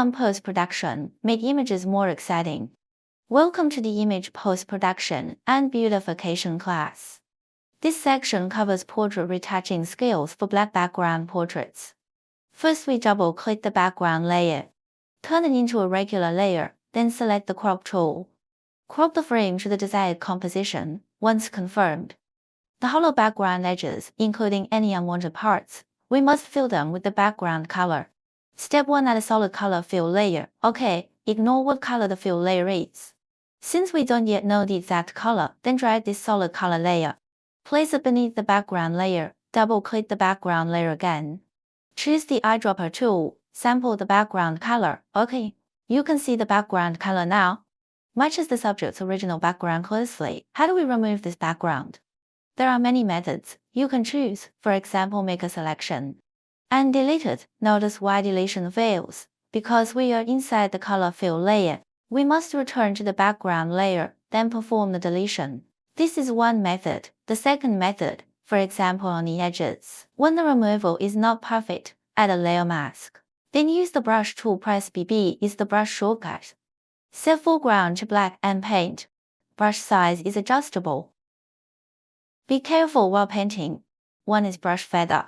some post-production make images more exciting. Welcome to the Image Post-Production and Beautification class. This section covers portrait retouching skills for black background portraits. First, we double-click the background layer. Turn it into a regular layer, then select the Crop tool. Crop the frame to the desired composition. Once confirmed, the hollow background edges, including any unwanted parts, we must fill them with the background color. Step 1. Add a solid color fill layer. OK, ignore what color the fill layer is. Since we don't yet know the exact color, then drag this solid color layer. Place it beneath the background layer. Double-click the background layer again. Choose the eyedropper tool. Sample the background color. OK, you can see the background color now. Matches the subject's original background closely. How do we remove this background? There are many methods you can choose. For example, make a selection and delete it. Notice why deletion fails. Because we are inside the color fill layer, we must return to the background layer, then perform the deletion. This is one method. The second method, for example on the edges, when the removal is not perfect, add a layer mask. Then use the brush tool. Press BB is the brush shortcut. Set foreground to black and paint. Brush size is adjustable. Be careful while painting. One is brush feather,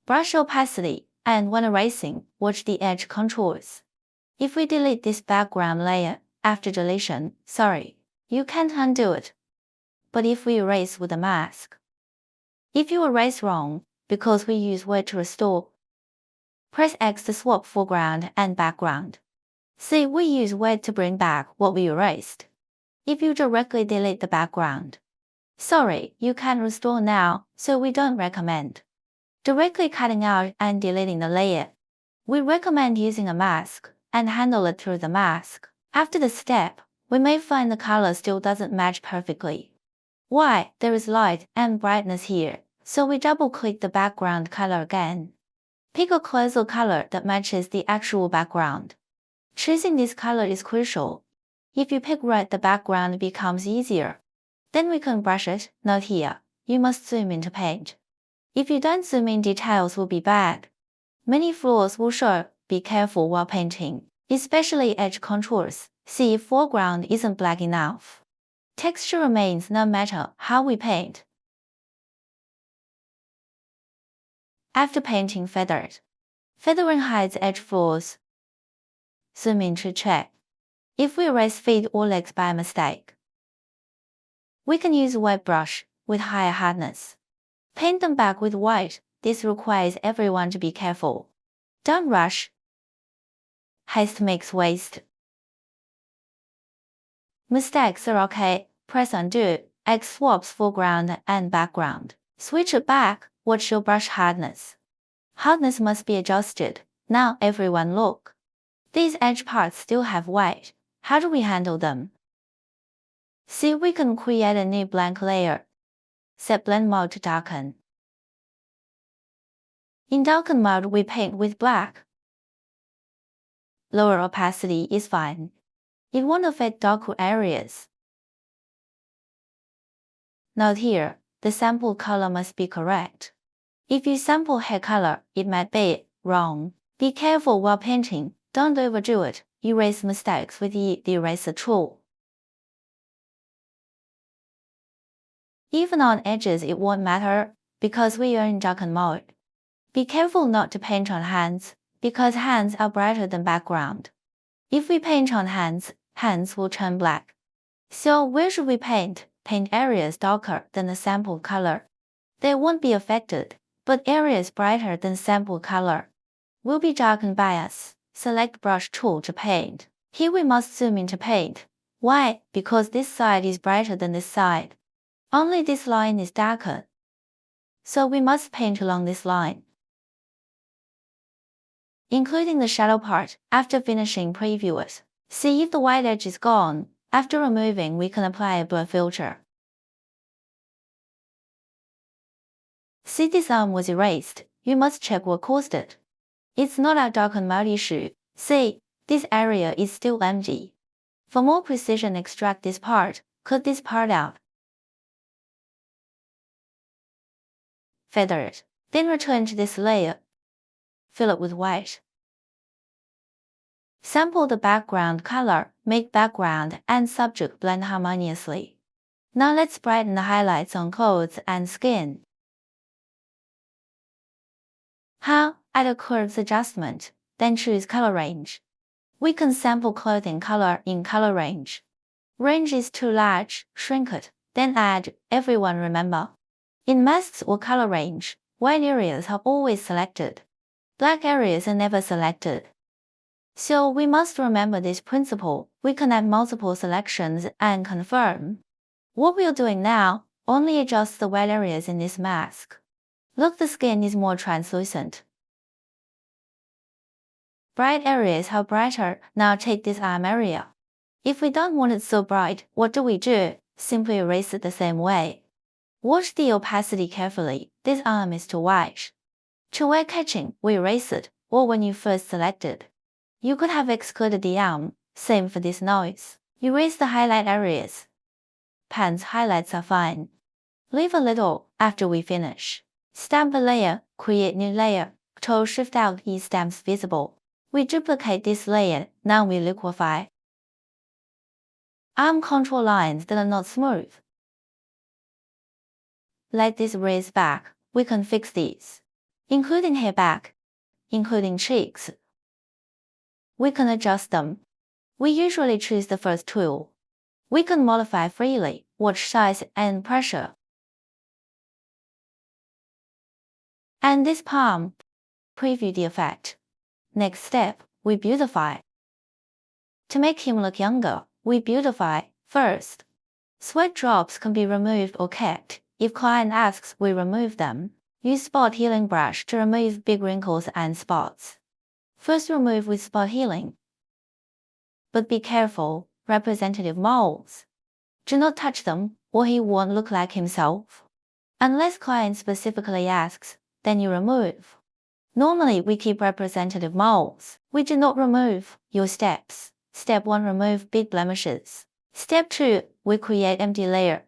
brush opacity, and when erasing, watch the edge contours. If we delete this background layer after deletion, sorry, you can't undo it. But if we erase with a mask, if you erase wrong, because we use word to restore, press X to swap foreground and background. See, we use word to bring back what we erased. If you directly delete the background, sorry, you can't restore now, so we don't recommend directly cutting out and deleting the layer. We recommend using a mask and handle it through the mask. After the step, we may find the color still doesn't match perfectly. Why? There is light and brightness here, so we double-click the background color again. Pick a closer color that matches the actual background. Choosing this color is crucial. If you pick red, the background becomes easier. Then we can brush it. Note here, you must zoom in to paint. If you don't zoom in, details will be bad. Many flaws will show. Be careful while painting, especially edge contours. See if foreground isn't black enough. Texture remains no matter how we paint. After painting feathered, feathering hides edge flaws. Zoom in to check. If we erase feet or legs by mistake, we can use a white brush with higher hardness. Paint them back with white. This requires everyone to be careful. Don't rush. Haste makes waste. Mistakes are okay. Press undo. X swaps foreground and background. Switch it back. Watch your brush hardness. Hardness must be adjusted. Now everyone look. These edge parts still have white. How do we handle them? See, we can create a new blank layer. Set blend mode to darken. In darken mode, we paint with black. Lower opacity is fine. It won't affect darker areas. Note here, the sample color must be correct. If you sample hair color, it might be wrong. Be careful while painting. Don't overdo it. Erase mistakes with the eraser tool. Even on edges it won't matter, because we are in darken mode. Be careful not to paint on hands, because hands are brighter than background. If we paint on hands, hands will turn black. So where should we paint? Paint areas darker than the sample color. They won't be affected, but areas brighter than sample color will be darkened by us. Select brush tool to paint. Here we must zoom in to paint. Why? Because this side is brighter than this side. Only this line is darker. So we must paint along this line, including the shadow part. After finishing, preview it. See if the white edge is gone. After removing, we can apply a blur filter. See, this arm was erased. You must check what caused it. It's not a darken mode issue. See, this area is still empty. For more precision, extract this part. Cut this part out. Feather it. Then return to this layer. Fill it with white. Sample the background color, make background and subject blend harmoniously. Now let's brighten the highlights on clothes and skin. How? Add a curves adjustment, then choose color range. We can sample clothing color in color range. Range is too large, shrink it, then add, everyone remember. In masks or color range, white areas are always selected. Black areas are never selected. So we must remember this principle. We can add multiple selections and confirm. What we are doing now only adjusts the white areas in this mask. Look, the skin is more translucent. Bright areas are brighter. Now take this arm area. If we don't want it so bright, what do? Simply erase it the same way. Watch the opacity carefully. This arm is too white. Too eye-catching, we erase it, or when you first selected. You could have excluded the arm. Same for this nose. Erase the highlight areas. Pants highlights are fine. Leave a little after we finish. Stamp a layer, create new layer. Control Shift Alt E stamps visible. We duplicate this layer, now we liquefy. Arm contour lines that are not smooth. Let this raise back. We can fix these, including hair back, including cheeks. We can adjust them. We usually choose the first tool. We can modify freely, watch size and pressure. And this palm. Preview the effect. Next step, we beautify. To make him look younger, we beautify first. Sweat drops can be removed or kept. If client asks, we remove them. Use spot healing brush to remove big wrinkles and spots. First remove with spot healing. But be careful, representative moles. Do not touch them, or he won't look like himself. Unless client specifically asks, then you remove. Normally we keep representative moles. We do not remove. Your steps. Step 1, remove big blemishes. Step 2, we create empty layer.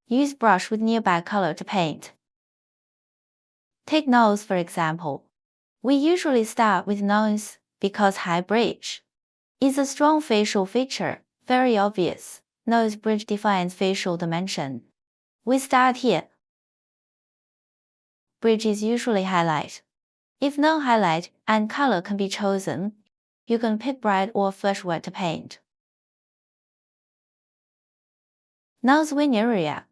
Use brush with nearby color to paint. Take nose for example. We usually start with nose because high bridge is a strong facial feature, very obvious. Nose bridge defines facial dimension. We start here. Bridge is usually highlight. If no highlight and color can be chosen, you can pick bright or flesh wet to paint. Nose wing area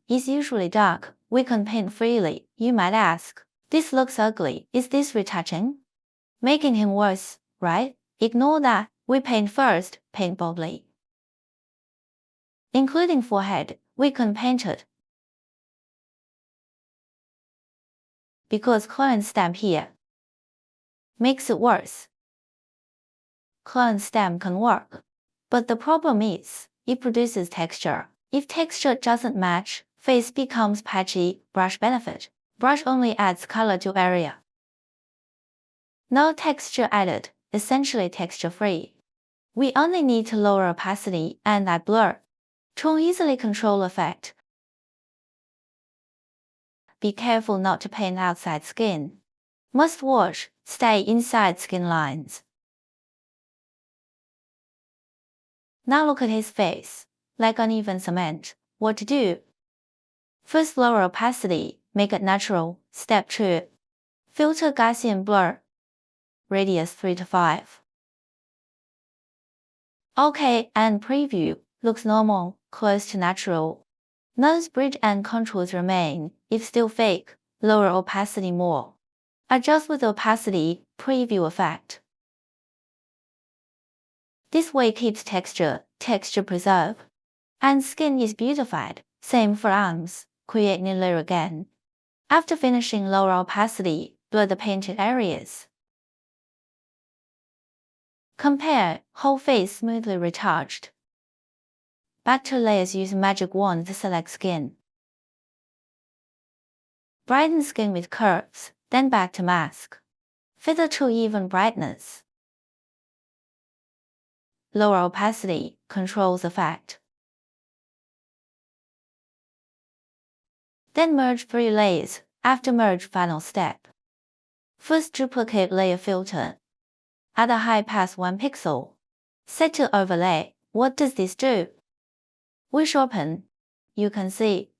is usually dark. We can paint freely. You might ask, this looks ugly. Is this retouching? Making him worse, right? Ignore that. We paint first, paint boldly. Including forehead, we can paint it. Because clone stamp here makes it worse. Clone stamp can work, but the problem is, it produces texture. If texture doesn't match, face becomes patchy. Brush benefit. Brush only adds color to area. No texture added, essentially texture free. We only need to lower opacity and add blur. To easily control effect. Be careful not to paint outside skin. Must wash, stay inside skin lines. Now look at his face, like uneven cement. What to do? First, lower opacity, make it natural. Step 2. Filter Gaussian blur. Radius 3 to 5. OK, and preview. Looks normal, close to natural. Nose bridge and contours remain. If still fake, lower opacity more. Adjust with opacity, preview effect. This way keeps texture preserve. And skin is beautified. Same for arms. Create new layer again. After finishing, lower opacity, blur the painted areas. Compare, whole face smoothly retouched. Back to layers, use magic wand to select skin. Brighten skin with curves, then back to mask. Feather to even brightness. Lower opacity, controls effect. Then merge 3 layers. After merge, final step. First, duplicate layer filter. Add a high pass 1 pixel. Set to overlay. What does this do? We sharpen. You can see.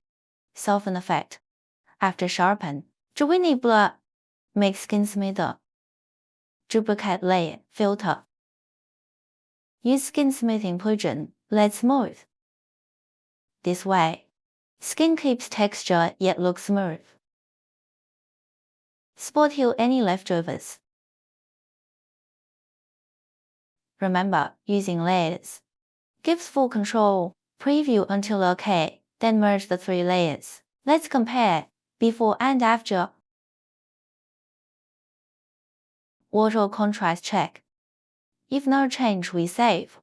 Soften effect. After sharpen. Dreamy blur. Make skin smoother. Duplicate layer. Filter. Use skin smoothing plugin. Let smooth. This way, skin keeps texture yet looks smooth. Spot heal any leftovers. Remember, using layers gives full control. Preview until OK, then merge the 3 layers. Let's compare before and after. Water contrast check. If no change, we save.